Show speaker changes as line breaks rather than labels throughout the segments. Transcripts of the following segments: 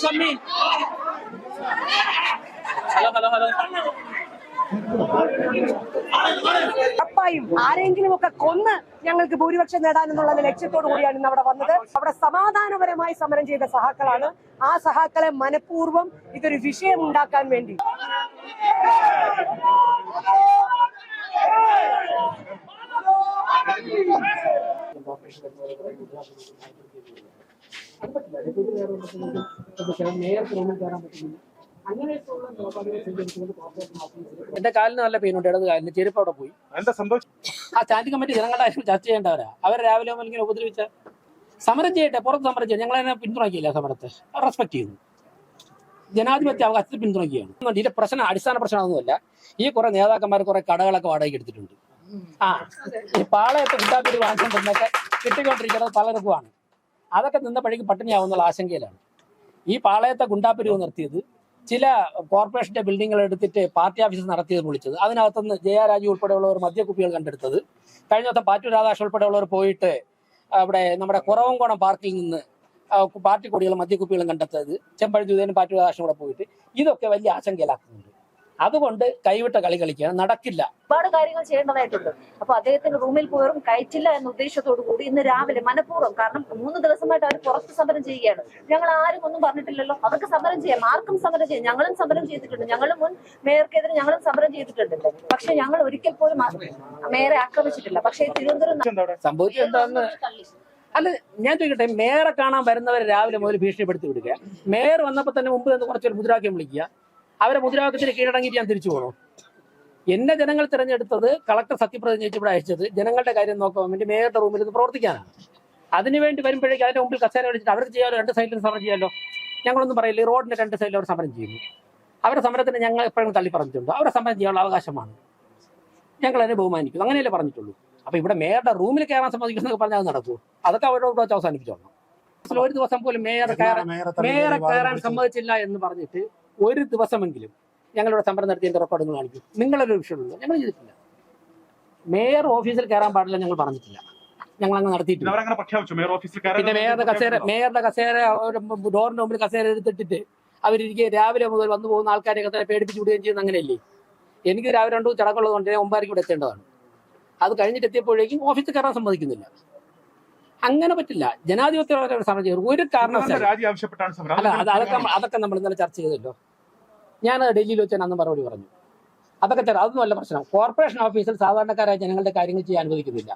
Sammy. Hello.
ഉറപ്പായും ആരെങ്കിലും ഒക്കെ കൊന്ന് ഞങ്ങൾക്ക് ഭൂരിപക്ഷം നേടാനെന്നുള്ള ലക്ഷ്യത്തോടു കൂടിയാണ് ഇന്ന് അവിടെ വന്നത്. അവിടെ സമാധാനപരമായി സമരം ചെയ്ത സഹാക്കളാണ്. ആ സഹാക്കളെ മനഃപൂർവ്വം ഇതൊരു വിഷയം ഉണ്ടാക്കാൻ വേണ്ടി
എന്റെ കാലിന് നല്ല പെയിനുണ്ട്, ഇടത് കാലിന്. ചെരുപ്പ് അവിടെ പോയി. ആ സ്റ്റാൻഡിംഗ് കമ്മിറ്റി ജനങ്ങളുടെ ആരും ചർച്ച ചെയ്യേണ്ടവരാ. അവർ രാവിലെ ഇങ്ങനെ ഉപദ്രവിച്ച സമരം ചെയ്യട്ടെ, പുറത്ത് സമരം ചെയ്യും. ഞങ്ങളതിനെ പിന്തുണയ്ക്കില്ല. സമരത്തെ റെസ്പെക്ട് ചെയ്യുന്നു. ജനാധിപത്യ അവകാശത്തിൽ പിന്തുണയ്ക്കുകയാണ്. ഇതിന്റെ പ്രശ്നം അടിസ്ഥാന പ്രശ്നമൊന്നുമല്ല. ഈ കുറെ നേതാക്കന്മാർ കുറെ കടകളൊക്കെ വാടകയ്ക്ക് എടുത്തിട്ടുണ്ട്. ഈ പാളയത്തെ കിട്ടാത്തൊരു വാങ്ങിക്കൊണ്ടൊക്കെ കിട്ടിക്കൊണ്ടിരിക്കുന്നത് പലർക്കുമാണ്. അതൊക്കെ നിന്നപ്പോഴേക്കും പട്ടിണിയാവുന്നുള്ള ആശങ്കയിലാണ്. ഈ പാളയത്തെ ഗുണ്ടാപ്പിരിവ് നിർത്തിയത് ചില കോർപ്പറേഷന്റെ ബിൽഡിങ്ങുകൾ എടുത്തിട്ട് പാർട്ടി ഓഫീസ് നടത്തിയത് പൊളിച്ചത്, അതിനകത്തുനിന്ന് ജയരാജു ഉൾപ്പെടെയുള്ളവർ മദ്യക്കുപ്പികൾ കണ്ടെടുത്തത്, കഴിഞ്ഞ ദിവസം പാറ്റൂർ രാധാകൃഷ്ണൻ ഉൾപ്പെടെയുള്ളവർ പോയിട്ട് അവിടെ നമ്മുടെ കുറവംകോണം പാർക്കിൽ നിന്ന് പാർട്ടി കൊടികളും മദ്യക്കുപ്പികളും കണ്ടെത്തത്, ചെമ്പഴി പാറ്റൂർ രാധാകൃഷ്ണൻ കൂടെ പോയിട്ട്, ഇതൊക്കെ വലിയ ആശങ്കയിലാക്കുന്നുണ്ട്. അതുകൊണ്ട് കൈവിട്ട കളി കളിക്കുകയാണ്, നടക്കില്ല.
ഒരുപാട് കാര്യങ്ങൾ ചെയ്യേണ്ടതായിട്ടുണ്ട്. അപ്പൊ അദ്ദേഹത്തിന്റെ റൂമിൽ പോയവരും കയറ്റില്ല എന്ന ഉദ്ദേശത്തോടു കൂടി ഇന്ന് രാവിലെ മനഃപൂർവ്വം, കാരണം 3 ദിവസമായിട്ട് അവർ പുറത്ത് സമരം ചെയ്യുകയാണ്. ഞങ്ങൾ ആരും ഒന്നും പറഞ്ഞിട്ടില്ലല്ലോ. അവർക്ക് സമരം ചെയ്യാം, ആർക്കും സമരം ചെയ്യാം. ഞങ്ങളും സമരം ചെയ്തിട്ടുണ്ട്. ഞങ്ങളും മുൻ മേയർക്കെതിരെ ഞങ്ങളും സമരം ചെയ്തിട്ടുണ്ട്. പക്ഷെ ഞങ്ങൾ ഒരിക്കൽ പോലും മേയറെ ആക്രമിച്ചിട്ടില്ല. പക്ഷേ തിരുവനന്തപുരം
സംഭവിച്ചത് എന്താന്ന് അല്ല, ഞാൻ ചോദിക്കട്ടെ, മേയറെ കാണാൻ വരുന്നവരെ രാവിലെ മുതൽ ഭീഷണിപ്പെടുത്തി വിടുക, മേയർ വന്നപ്പോൾ തന്നെ മുമ്പ് നിന്ന് കുറച്ചൊരു മുദ്രാവാക്യം വിളിക്കുക, അവരെ മുദ്രാവാക്യത്തിന് കീഴടങ്ങിയിട്ട് ഞാൻ തിരിച്ചു പോകണം. എന്നെ ജനങ്ങൾ തിരഞ്ഞെടുത്തത്, കളക്ടർ സത്യപ്രതിജ്ഞ ഇവിടെ അയച്ചത് ജനങ്ങളുടെ കാര്യം നോക്കാൻ വേണ്ടി മേയറുടെ റൂമിൽ നിന്ന് പ്രവർത്തിക്കാനാണ്. അതിനുവേണ്ടി വരുമ്പോഴേക്കും അതിന്റെ മുമ്പിൽ കസേര വിളിച്ചിട്ട് അവർക്ക് ചെയ്യാമല്ലോ, 2 സൈഡിലും സമരം ചെയ്യാമല്ലോ. ഞങ്ങളൊന്നും പറയില്ല. ഈ റോഡിന്റെ 2 സൈഡിലും അവർ സമരം ചെയ്യുന്നു. അവരുടെ സമരത്തിന് ഞങ്ങൾ എപ്പോഴും തള്ളി പറഞ്ഞിട്ടുണ്ട്. അവരുടെ സമരം ചെയ്യാനുള്ള അവകാശമാണ്, ഞങ്ങൾ അതിനെ ബഹുമാനിക്കുന്നു. അങ്ങനെയല്ലേ പറഞ്ഞിട്ടുള്ളൂ. അപ്പൊ ഇവിടെ മേയറുടെ റൂമിൽ കയറാൻ സമ്മതിക്കുന്നതൊക്കെ പറഞ്ഞാൽ അത് നടക്കൂ. അതൊക്കെ അവരോട് വെച്ച് അവസാനിപ്പിച്ചോളണം. ഒരു ദിവസം പോലും മേയറെ കയറാൻ സമ്മതിച്ചില്ല എന്ന് പറഞ്ഞിട്ട് ഒരു ദിവസമെങ്കിലും ഞങ്ങളിവിടെ സമരം നടത്തിയതിന്റെ റെക്കോർഡുകൾ കാണിക്കും. നിങ്ങളൊരു വിഷയമുള്ളൂ, ഞങ്ങൾ ചെയ്തിട്ടില്ല. മേയർ ഓഫീസിൽ കയറാൻ പാടില്ല ഞങ്ങൾ പറഞ്ഞിട്ടില്ല, ഞങ്ങൾ അങ്ങ് നടത്തിയിട്ടില്ല. പിന്നെ മേയറുടെ കസേര ഡോറിന്റെ മുമ്പിൽ കസേര എടുത്തിട്ടിട്ട് അവരിരിക്കെ രാവിലെ മുതൽ വന്നു പോകുന്ന ആൾക്കാരെയൊക്കെ തന്നെ പേടിപ്പിച്ച് വിടുകയും ചെയ്യുന്ന അങ്ങനെയല്ലേ. എനിക്ക് രാവിലെ 2 ചടങ്ങുള്ളത് കൊണ്ട് 9 ഇവിടെ എത്തേണ്ടതാണ്. അത് കഴിഞ്ഞിട്ട് എത്തിയപ്പോഴേക്കും ഓഫീസിൽ കയറാൻ സമ്മതിക്കുന്നില്ല. അങ്ങനെ പറ്റില്ല. ജനാധിപത്യപരമായ സമരം ചെയ്യും ഒരു കാരണവശാലും അല്ല. അതൊക്കെ നമ്മൾ ഇന്നലെ ചർച്ച ചെയ്തല്ലോ. ഞാൻ ഡൽഹിയിൽ വെച്ച് അന്ന് മറുപടി പറഞ്ഞു. അതൊന്നും അല്ല പ്രശ്നം. കോർപ്പറേഷൻ ഓഫീസിൽ സാധാരണക്കാരായ ജനങ്ങളുടെ കാര്യങ്ങൾ ചെയ്യാൻ അനുവദിക്കുന്നില്ല.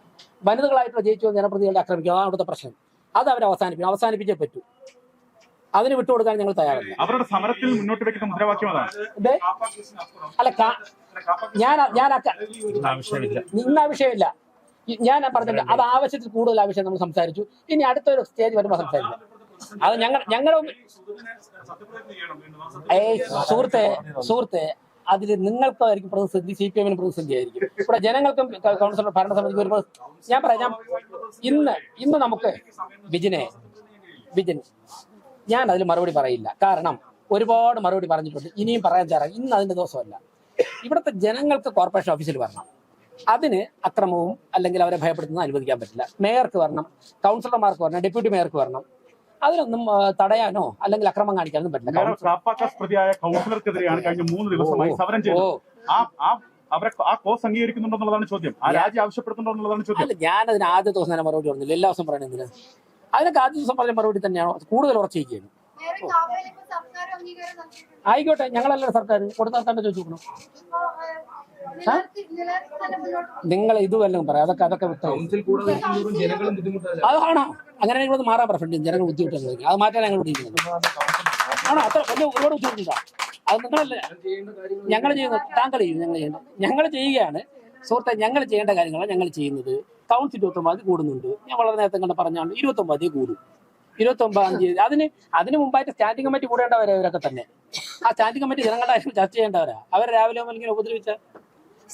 വനിതകളായിട്ടുള്ള ജയിച്ചു ജനപ്രതിനിധികളെ ആക്രമിക്കുക, അതാണ് അവിടുത്തെ പ്രശ്നം. അത് അവർ അവസാനിപ്പിച്ചേ പറ്റൂ. അതിന് വിട്ടുകൊടുക്കാൻ ഞങ്ങൾ തയ്യാറല്ല.
അവരുടെ സമരത്തിൽ മുന്നോട്ട് വെക്കുന്ന മുദ്രാവാക്യം
അല്ല, ഇന്ന വിഷയമില്ല. ഞാൻ പറഞ്ഞില്ല. അത് ആവശ്യത്തിൽ കൂടുതൽ ആവശ്യം നമ്മൾ സംസാരിച്ചു. ഇനി അടുത്തൊരു സ്റ്റേജ് വരുമ്പോൾ സംസാരിക്കാം. അത് ഞങ്ങളുടെ സുഹൃത്തെ അതിൽ നിങ്ങൾക്കായിരിക്കും പ്രതിസന്ധി, CPM പ്രതിസന്ധി ആയിരിക്കും. ഇവിടെ ജനങ്ങൾക്കും കൗൺസിലർ ഭരണസമിതിക്ക് ഒരു ഞാൻ പറയാം. ഇന്ന് നമുക്ക് വിജിൻ ഞാൻ അതിൽ മറുപടി പറയില്ല. കാരണം ഒരുപാട് മറുപടി പറഞ്ഞിട്ടുണ്ട്. ഇനിയും പറയാൻ ചേരാം. ഇന്ന് അതിന്റെ ദിവസമല്ല. ഇവിടുത്തെ ജനങ്ങൾക്ക് കോർപ്പറേഷൻ ഓഫീസിൽ വരണം. അതിന് അക്രമവും അല്ലെങ്കിൽ അവരെ ഭയപ്പെടുത്തുന്നത് അനുവദിക്കാൻ പറ്റില്ല. മേയർക്ക് വരണം, കൗൺസിലർമാർക്ക് വരണം, ഡെപ്യൂട്ടി മേയർക്ക് വരണം. അതിനൊന്നും തടയാനോ അല്ലെങ്കിൽ അക്രമം കാണിക്കാനൊന്നും പറ്റില്ല.
കഴിഞ്ഞ 3 ദിവസമായി സമരം ചെയ്തു. ചോദ്യം.
അല്ല, ഞാനതിന് ആദ്യ ദിവസം തന്നെ മറുപടി പറഞ്ഞില്ല. എല്ലാ ദിവസം പറയണെന്തിന്? അതിനൊക്കെ ആദ്യ ദിവസം പറഞ്ഞ മറുപടി തന്നെയാണോ കൂടുതൽ ഉറച്ചിരിക്കുകയാണ്. ആയിക്കോട്ടെ, ഞങ്ങളല്ല സർക്കാർ കൊടുത്താൽ തന്നെ ചോദിച്ചു നോക്കണം. നിങ്ങൾ ഇതുവല്ലതും പറയാം. അതൊക്കെ അതാണോ? അങ്ങനെ ഇവിടെ മാറാൻ പ്രശ്നം. ജനങ്ങൾ ബുദ്ധിമുട്ട് അത് മാറ്റാൻ ഞങ്ങൾ പിടിക്കുന്നത് ആണോ? അത്ര വലിയ ഒരുപാട് ബുദ്ധിമുട്ടില്ല. അത് നിങ്ങളല്ലേ ഞങ്ങൾ ചെയ്യുന്നത്. താങ്കൾ ചെയ്യും, ഞങ്ങൾ ചെയ്യുകയാണ്. സുഹൃത്തെ, ഞങ്ങൾ ചെയ്യേണ്ട കാര്യങ്ങളാണ് ഞങ്ങൾ ചെയ്യുന്നത്. കൗൺസിൽ 29 കൂടുന്നുണ്ട്. ഞാൻ വളരെ നേരത്തെ കണ്ട് പറഞ്ഞാണ് 29 കൂടും. 29-ാം തീയതി. അതിന് മുമ്പായിട്ട് സ്റ്റാൻഡിംഗ് കമ്മിറ്റി കൂടേണ്ടവരാ ഇവരൊക്കെ തന്നെ. ആ സ്റ്റാൻഡിംഗ് കമ്മിറ്റി ജനങ്ങളുടെ ആവശ്യം ചർച്ച ചെയ്യേണ്ടവരാ. അവർ രാവിലെ ഇങ്ങനെ ഉപദ്രവിച്ച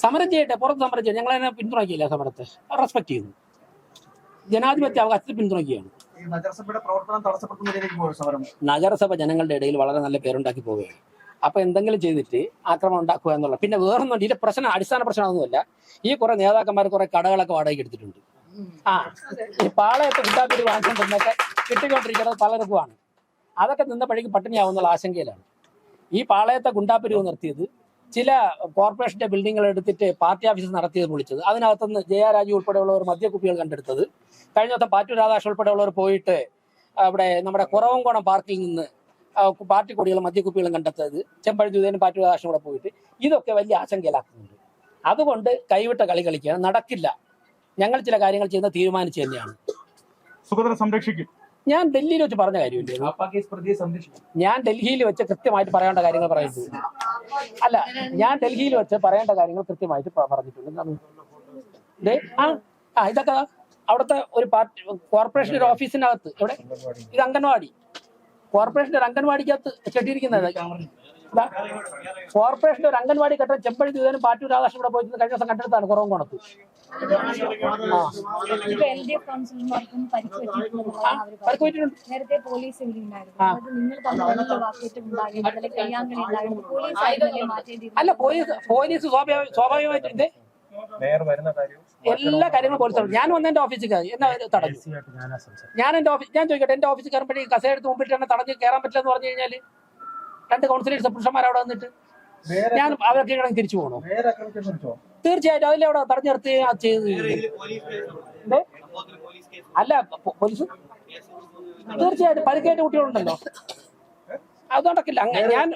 സമരം ചെയ്യട്ടെ, പുറത്ത് സമരം ചെയ്യട്ടെ. ഞങ്ങളതിനെ പിന്തുണയ്ക്കില്ല. സമരത്തെ റെസ്പെക്ട് ചെയ്യുന്നു. ജനാധിപത്യ അവകാശത്തിൽ പിന്തുണയ്ക്കുകയാണ്. നഗരസഭ ജനങ്ങളുടെ ഇടയിൽ വളരെ നല്ല പേരുണ്ടാക്കി പോവുകയാണ്. അപ്പൊ എന്തെങ്കിലും ചെയ്തിട്ട് ആക്രമണം ഉണ്ടാക്കുക എന്നുള്ള. പിന്നെ വേറൊന്നും ഇതിന്റെ പ്രശ്നം, അടിസ്ഥാന പ്രശ്നമൊന്നുമല്ല. ഈ കുറെ നേതാക്കന്മാർ കുറെ കടകളൊക്കെ വാടകയ്ക്ക് എടുത്തിട്ടുണ്ട്. ഈ പാളയത്തെ ഗുണ്ടാപ്പിരി വാങ്ങിക്കൊണ്ടിരുന്നൊക്കെ കിട്ടിക്കൊണ്ടിരിക്കുന്നത് പലർക്കുമാണ്. അതൊക്കെ നിന്നപ്പോഴേക്കും പട്ടിണിയാവുന്നുള്ള ആശങ്കയിലാണ്. ഈ പാളയത്തെ ഗുണ്ടാപ്പിരിവ് നിർത്തിയത് ചില കോർപ്പറേഷന്റെ ബിൽഡിങ്ങുകൾ എടുത്തിട്ട് പാർട്ടി ഓഫീസ് നടത്തിയത് വിളിച്ചത്. അതിനകത്തുനിന്ന് ജയരാജു ഉൾപ്പെടെയുള്ളവർ മദ്യക്കുപ്പികൾ കണ്ടെടുത്തത്. കഴിഞ്ഞ ദിവസം പാറ്റൂർ രാധാകൃഷ്ണൻ ഉൾപ്പെടെയുള്ളവർ പോയിട്ട് അവിടെ നമ്മുടെ കുറവങ്കോണം പാർക്കിൽ നിന്ന് പാർട്ടി കൊടികളും മദ്യക്കുപ്പികളും കണ്ടെത്തത്. ചെമ്പഴന്തി പാറ്റൂർ രാധാകൃഷ്ണൻ കൂടെ പോയിട്ട് ഇതൊക്കെ വലിയ ആശങ്കയിലാക്കുന്നുണ്ട്. അതുകൊണ്ട് കൈവിട്ട കളി കളിക്കാൻ നടക്കില്ല. ഞങ്ങൾ ചില കാര്യങ്ങൾ ചെയ്യുന്ന തീരുമാനിച്ചു തന്നെയാണ്.
സംരക്ഷിക്കും.
ഞാൻ ഡൽഹിയിൽ വെച്ച് പറഞ്ഞ കാര്യമില്ലേ, ഞാൻ ഡൽഹിയിൽ വെച്ച് കൃത്യമായിട്ട് പറയേണ്ട കാര്യങ്ങൾ പറയുന്നത് അല്ല. ഞാൻ ഡൽഹിയിൽ വെച്ച് പറയേണ്ട കാര്യങ്ങൾ കൃത്യമായിട്ട് പറഞ്ഞിട്ടുണ്ട്. ഇതൊക്കെ അവിടുത്തെ ഒരു പാർട്ടി കോർപ്പറേഷൻ ഒരു ഓഫീസിനകത്ത്, എവിടെ ഇത് അംഗൻവാടി, കോർപ്പറേഷന്റെ ഒരു അംഗൻവാടിക്കകത്ത് കെട്ടിയിരിക്കുന്നത്. കോർപ്പറേഷന്റെ ഒരു അംഗൻവാടി കെട്ടാൻ ചെമ്പഴന്തി പാറ്റൂർ രാധാകൃഷ്ണൻ കൂടെ പോയിട്ട് കഴിഞ്ഞ ദിവസം കണ്ടെടുത്താണ് കുറവങ്കോണത്ത്. അല്ല, പോലീസ് സ്വാഭാവികമായിട്ട് എല്ലാ കാര്യങ്ങളും പോലീസ്. ഞാൻ വന്ന എന്റെ ഓഫീസിൽ എന്നെ തടഞ്ഞു. ഞാൻ ചോദിക്കട്ടെ, എന്റെ ഓഫീസിൽ കയറുമ്പോഴേക്കും കസേരടുത്ത് മുമ്പിട്ട് തന്നെ തടഞ്ഞ് കയറാൻ പറ്റില്ല എന്ന് പറഞ്ഞു കഴിഞ്ഞാല് 2 കൗൺസിലേഴ്സ് പുരുഷന്മാർ അവിടെ വന്നിട്ട് ഞാൻ അവരൊക്കെ തിരിച്ചു പോകണോ? തീർച്ചയായിട്ടും അതിലെ അവിടെ തടഞ്ഞു നിർത്തി ചെയ്ത്. അല്ല, പോലീസ് തീർച്ചയായിട്ടും പരിക്കേറ്റ കുട്ടികളുണ്ടല്ലോ, അത് നടക്കില്ല. ഞാൻ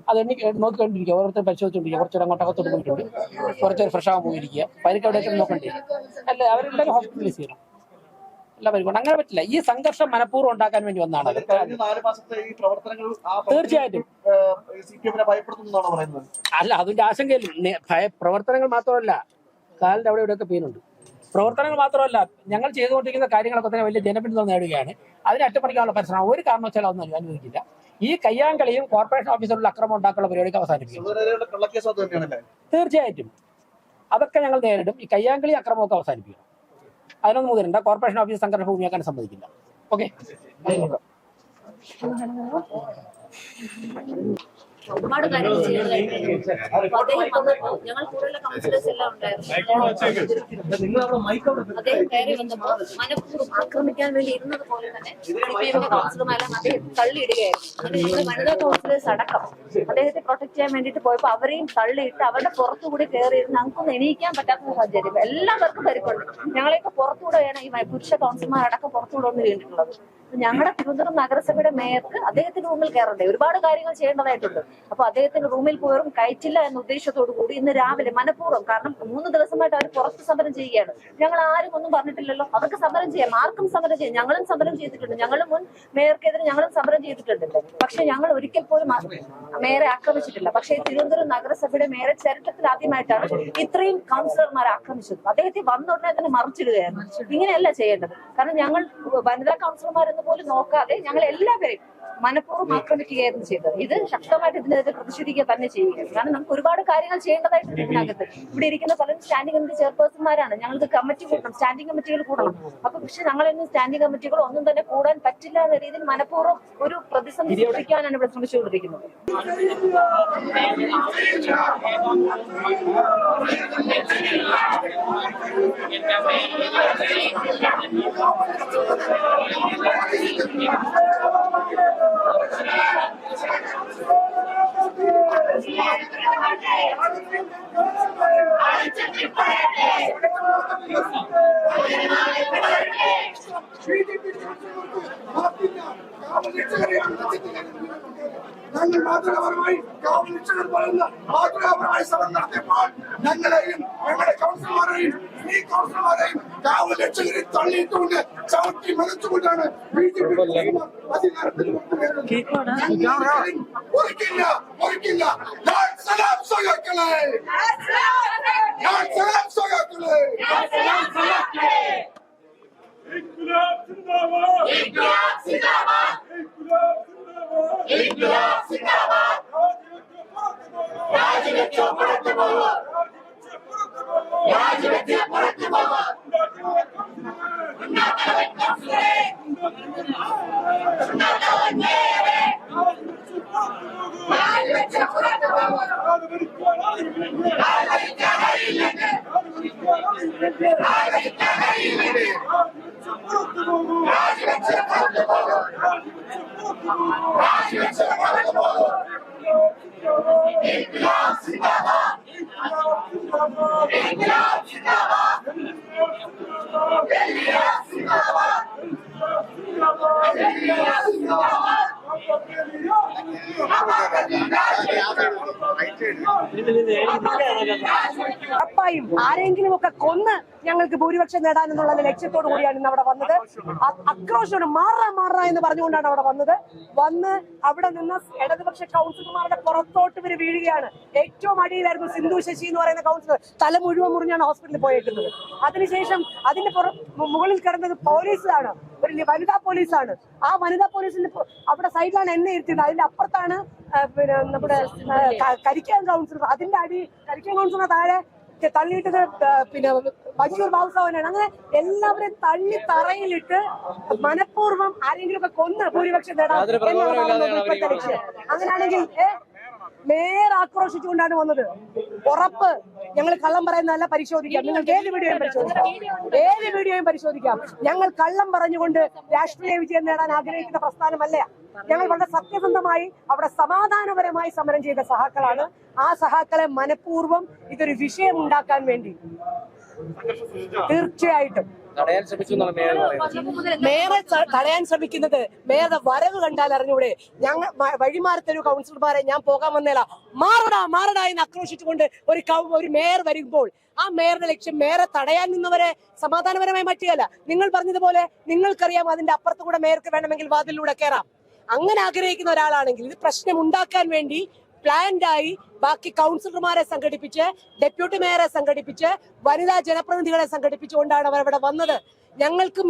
അത് എനിക്ക് നോക്കിക്കൊണ്ടിരിക്കുക, ഓരോരുത്തർ പരിശോധിച്ചോണ്ടിരിക്കുക. കുറച്ചൊരു അങ്ങോട്ടകത്തോട്ട് പോയിട്ടുണ്ട്, കുറച്ചൊരു ഫ്രഷ് ആകാൻ പോയിരിക്കുക. പരിക്ക് എവിടെയൊക്കെ നോക്കണ്ടേ? അല്ല, അവരെന്തായാലും ഹോസ്പിറ്റലൈസ് ചെയ്യണം. എല്ലാ പരിക്കൊണ്ട് അങ്ങനെ പറ്റില്ല. ഈ സംഘർഷം മനഃപൂർവ്വം ഉണ്ടാക്കാൻ വേണ്ടി വന്നതാണ്. തീർച്ചയായിട്ടും അല്ല, അതിന്റെ ആശങ്കയില്ല. പ്രവർത്തനങ്ങൾ മാത്രമല്ല, കാലിന്റെ അവിടെ ഇവിടെയൊക്കെ പെയിനുണ്ട്. പ്രവർത്തനങ്ങൾ മാത്രമല്ല, ഞങ്ങൾ ചെയ്തുകൊണ്ടിരിക്കുന്ന കാര്യങ്ങളൊക്കെ തന്നെ വലിയ ജനപിന്തുണ നേടുകയാണ്. അതിനെ അട്ടിമറിക്കാനുള്ള പരിശ്രമം ഒരു കാരണവശാലും ഒന്നും അനുവദിക്കില്ല. ഈ കയ്യാങ്കളിയും കോർപ്പറേഷൻ ഓഫീസറിലുള്ള അക്രമം ഉണ്ടാക്കാനുള്ള പരിപാടിക്ക് അവസാനിപ്പിക്കും. തീർച്ചയായിട്ടും അതൊക്കെ ഞങ്ങൾ നേരിടും. ഈ കയ്യാങ്കളി അക്രമമൊക്കെ അവസാനിപ്പിക്കണം. അതിനൊന്നും മുതിരണ്ട. കോർപ്പറേഷൻ ഓഫീസ് സംഘടന ഭൂമിയാക്കാൻ സമ്മതിക്കില്ല. ഓക്കെ,
ഒരുപാട് കാര്യങ്ങൾ ചെയ്യുന്നതായിട്ട് അദ്ദേഹം വന്നപ്പോൾ ഞങ്ങൾ കൂടുതലുള്ള കൗൺസിലേഴ്സ് എല്ലാം ഉണ്ടായിരുന്നു. അദ്ദേഹം കയറി വന്നപ്പോൾ മനഃപൂർവ്വം ആക്രമിക്കാൻ വേണ്ടി ഇരുന്നത് പോലെ തന്നെ സിപിഎമ്മിന്റെ കൗൺസിലർമാരെല്ലാം അദ്ദേഹം തള്ളിയിടുകയായിരുന്നു. എന്നിട്ട് ഞങ്ങൾ വനിതാ കൗൺസിലേഴ്സ് അടക്കം അദ്ദേഹത്തെ പ്രൊട്ടക്ട് ചെയ്യാൻ വേണ്ടിയിട്ട് പോയപ്പോൾ അവരെയും തള്ളിയിട്ട് അവരുടെ പുറത്തുകൂടി കയറിയിരുന്ന് ഞങ്ങൾക്കൊന്നും എണീക്കാൻ പറ്റാത്ത സാഹചര്യം. എല്ലാവർക്കും പരിക്കുണ്ട്. ഞങ്ങളെയൊക്കെ പുറത്തുകൂടെയാണ് ഈ പുരുഷ കൗൺസിലർമാരടക്കം പുറത്തുകൂടെ ഒന്ന് വീണിട്ടുള്ളത്. ഞങ്ങളുടെ തിരുവനന്തപുരം നഗരസഭയുടെ മേയർക്ക് അദ്ദേഹത്തിന്റെ റൂമിൽ കയറണ്ടേ, ഒരുപാട് കാര്യങ്ങൾ ചെയ്യേണ്ടതായിട്ടുണ്ട്. അപ്പൊ അദ്ദേഹത്തിന്റെ റൂമിൽ പോയവരും കയറ്റില്ല എന്ന ഉദ്ദേശത്തോടു കൂടി ഇന്ന് രാവിലെ മനഃപൂർവ്വം, കാരണം 3 ദിവസമായിട്ട് അവർ പുറത്ത് സമരം ചെയ്യുകയാണ്. ഞങ്ങൾ ആരും ഒന്നും പറഞ്ഞിട്ടില്ലല്ലോ, അവർക്ക് സമരം ചെയ്യാം, ആർക്കും സമരം ചെയ്യാം. ഞങ്ങളും സമരം ചെയ്തിട്ടുണ്ട്. ഞങ്ങൾ മുൻ മേയർക്കെതിരെ ഞങ്ങളും സമരം ചെയ്തിട്ടുണ്ട്. പക്ഷെ ഞങ്ങൾ ഒരിക്കൽ പോലും മേയറെ ആക്രമിച്ചിട്ടില്ല. പക്ഷേ തിരുവനന്തപുരം നഗരസഭയുടെ മേയറെ ചരിത്രത്തിൽ ആദ്യമായിട്ടാണ് ഇത്രയും കൗൺസിലർമാരെ ആക്രമിച്ചത്. അദ്ദേഹത്തെ വന്നുടനെ തന്നെ മറിച്ചിടുകയായിരുന്നു. ഇങ്ങനെയല്ല ചെയ്യേണ്ടത്. കാരണം ഞങ്ങൾ വനിതാ കൗൺസിലർമാരെന്ന് പോലും നോക്കാതെ ഞങ്ങൾ എല്ലാവരെയും മനഃപൂർവ്വം ആക്രമിക്കുകയായിരുന്നു ചെയ്തത്. ഇത് ശക്തമായിട്ട് ഇതിനെതിരെ പ്രതിഷേധിക്കുക തന്നെ ചെയ്യുകയാണ്. കാരണം നമുക്ക് ഒരുപാട് കാര്യങ്ങൾ ചെയ്യേണ്ടതായിട്ടുണ്ട് ഇതിനകത്ത്. ഇവിടെ ഇരിക്കുന്ന പലരും സ്റ്റാൻഡിംഗ് കമ്മിറ്റി ചെയർപേഴ്സൺമാരാണ്. ഞങ്ങൾക്ക് കമ്മിറ്റി കൂട്ടണം, സ്റ്റാൻഡിംഗ് കമ്മിറ്റികൾ കൂടണം. അപ്പൊ പക്ഷെ ഞങ്ങളൊന്നും സ്റ്റാൻഡിംഗ് കമ്മിറ്റികൾ ഒന്നും തന്നെ കൂടാൻ പറ്റില്ല എന്ന രീതിയിൽ മനഃപൂർവ്വം ഒരു പ്രതിസന്ധി സൃഷ്ടിക്കാനാണ് ഇവിടെ ശ്രമിച്ചുകൊണ്ടിരിക്കുന്നത്.
ഞങ്ങൾ മാതൃകാപരമായി കൗൺസിലർ പറയുന്ന മാതൃകാപരമായി സമരം നടത്തിയപ്പോൾ ഞങ്ങളെയും ഞങ്ങളുടെ കൗൺസിലർമാരെയും ഈ കൗൺസിലർമാരെയും കാവൽ രക്ഷകരെ തള്ളിയിട്ടുകൊണ്ട് ചവിട്ടി മലച്ചുകൊണ്ടാണ് BJP അധികാരത്തിൽ ഒരിക്കില്ല ഒരിക്കില്ല. ഞാൻ സലാം സഖാക്കളെ, ഞാൻ സലാം സഖാക്കളെ.
ഉറപ്പായും ആരെങ്കിലും ഒക്കെ കൊന്ന് ഞങ്ങൾക്ക് ഭൂരിപക്ഷം നേടാനെന്നുള്ള ലക്ഷ്യത്തോടു കൂടിയാണ് ഇന്ന് അവിടെ വന്നത്. ആക്രോശമാണ് മാറാ എന്ന് പറഞ്ഞുകൊണ്ടാണ് അവിടെ വന്ന് അവിടെ നിന്ന് ഇടതുപക്ഷ കൗൺസിലർമാരുടെ പുറത്തോട്ട് ഇവര് വീഴുകയാണ്. ഏറ്റവും അടിയിലായിരുന്നു സിന്ധു ശശി എന്ന് പറയുന്ന കൗൺസിലർ. തല മുഴുവൻ മുറിഞ്ഞാണ് ഹോസ്പിറ്റലിൽ പോയേക്കുന്നത്. അതിനുശേഷം അതിന്റെ മുകളിൽ കിടന്നത് പോലീസാണ്, ഒരു വനിതാ പോലീസാണ്. ആ വനിതാ പോലീസിന്റെ അവിടെ സൈഡിലാണ് എന്നെ ഇരുത്തിയത്. അതിന്റെ അപ്പുറത്താണ് പിന്നെ നമ്മുടെ കരിക്കാൻ കൗൺസിലർ. കരിക്കാൻ കൗൺസിലർ താഴെ തള്ളിയിട്ടത് പിന്നെ വഞ്ചൂർ ബാബുസാവനാണ്. അങ്ങനെ എല്ലാവരെയും തള്ളി തറയിലിട്ട് മനഃപൂർവ്വം ആരെങ്കിലും ഒക്കെ കൊന്ന് ഭൂരിപക്ഷം നേടാം എന്നുള്ളതാണ് ഇപ്പോഴത്തെ ലക്ഷ്യം. അങ്ങനെയാണെങ്കിൽ മേയർ ആക്രോശിച്ചുകൊണ്ടാണ് വന്നത്. ഉറപ്പ് ഞങ്ങൾ കള്ളം പറയുന്നതല്ല, പരിശോധിക്കാം. നിങ്ങൾക്ക് ഏത് വീഡിയോയും പരിശോധിക്കാം. ഞങ്ങൾ കള്ളം പറഞ്ഞുകൊണ്ട് രാഷ്ട്രീയ വിജയം നേടാൻ ആഗ്രഹിക്കുന്ന പ്രസ്ഥാനമല്ല. ഞങ്ങൾ വളരെ സത്യസന്ധമായി അവിടെ സമാധാനപരമായി സമരം ചെയ്ത സഹാക്കളാണ്. ആ സഹാക്കളെ മനഃപൂർവ്വം ഇതൊരു വിഷയം ഉണ്ടാക്കാൻ വേണ്ടി തീർച്ചയായിട്ടും മേയറെ തടയാൻ ശ്രമിക്കുന്നത് മേയറുടെ വരവ് കണ്ടാൽ അറിഞ്ഞൂടെ. ഞങ്ങൾ വഴിമാറത്തൊരു കൗൺസിലർമാരെ ഞാൻ പോകാൻ വന്നേല മാറടാ എന്ന് ആക്രോശിച്ചുകൊണ്ട് ഒരു മേയർ വരുമ്പോൾ ആ മേയറുടെ ലക്ഷ്യം മേയറെ തടയാൻ നിന്നവരെ സമാധാനപരമായി മാറ്റുകയല്ല. നിങ്ങൾ പറഞ്ഞതുപോലെ നിങ്ങൾക്കറിയാം അതിന്റെ അപ്പുറത്ത് കൂടെ മേയർക്ക് വേണമെങ്കിൽ വാതിലൂടെ കയറാം. അങ്ങനെ ആഗ്രഹിക്കുന്ന ഒരാളാണെങ്കിൽ ഇത് പ്രശ്നം ഉണ്ടാക്കാൻ വേണ്ടി പ്ലാൻഡായി ബാക്കി കൗൺസിലർമാരെ സംഘടിപ്പിച്ച്, ഡെപ്യൂട്ടി മേയറെ സംഘടിപ്പിച്ച്, വനിതാ ജനപ്രതിനിധികളെ സംഘടിപ്പിച്ചുകൊണ്ടാണ് അവർ അവിടെ വന്നത്. ഞങ്ങൾക്കും